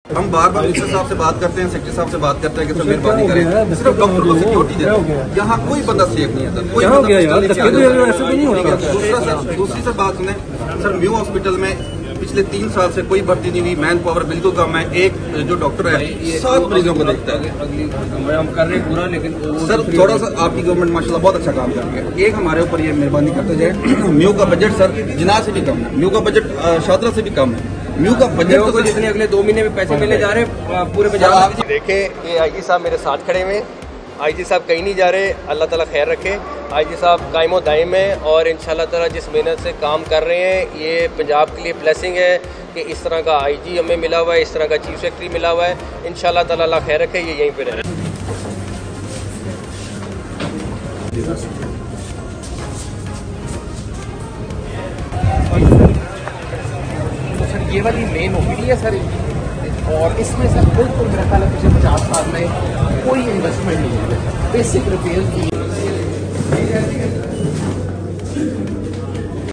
हम बार बार मिनिस्टर साहब से बात करते हैं, सेक्रेटरी साहब से बात करते हैं कि सर मेहरबानी करें, सिर्फ डॉक्टर को सिक्योरिटी दे रहे हैं। यहाँ कोई बंदा सेफ नहीं है सर, कोई बंदा। दूसरी सर बात सुने सर, म्यू हॉस्पिटल में पिछले 3 साल से कोई भर्ती नहीं हुई, मैन पावर बिल्कुल कम है। एक जो डॉक्टर है 7 मरीजों को देखता है। हम कर रहे हैं पूरा, लेकिन सर थोड़ा सा आपकी गवर्नमेंट माशाल्लाह बहुत अच्छा काम कर रही है। एक हमारे ऊपर ये मेहरबानी करते जाए, म्यू का बजट सर जिना से भी कम है, म्यू का बजट शादरा से भी कम है। म्यू का बजट तो जितने अगले 2 महीने में पैसे मिलने जा रहे हैं पूरे पंजाब में। देखें ये आईजी साहब मेरे साथ खड़े हुए, आईजी साहब कहीं नहीं जा रहे, अल्लाह ताला खैर रखे। आईजी साहब कायमो दायम है और इंशाल्लाह ताला जिस मेहनत से काम कर रहे हैं ये पंजाब के लिए ब्लेसिंग है कि इस तरह का आईजी हमें मिला हुआ है, इस तरह का चीफ सेक्रेटरी मिला हुआ है। इंशाल्लाह ताला अल्लाह खैर रखे, ये यहीं पर रहे। तो सर ये वाली मेन ओपीडी है सर, और इसमें सर बिल्कुल मेरा ख्याल है पिछले 50 साल में कोई इन्वेस्टमेंट नहीं है, बेसिक रिपेयर की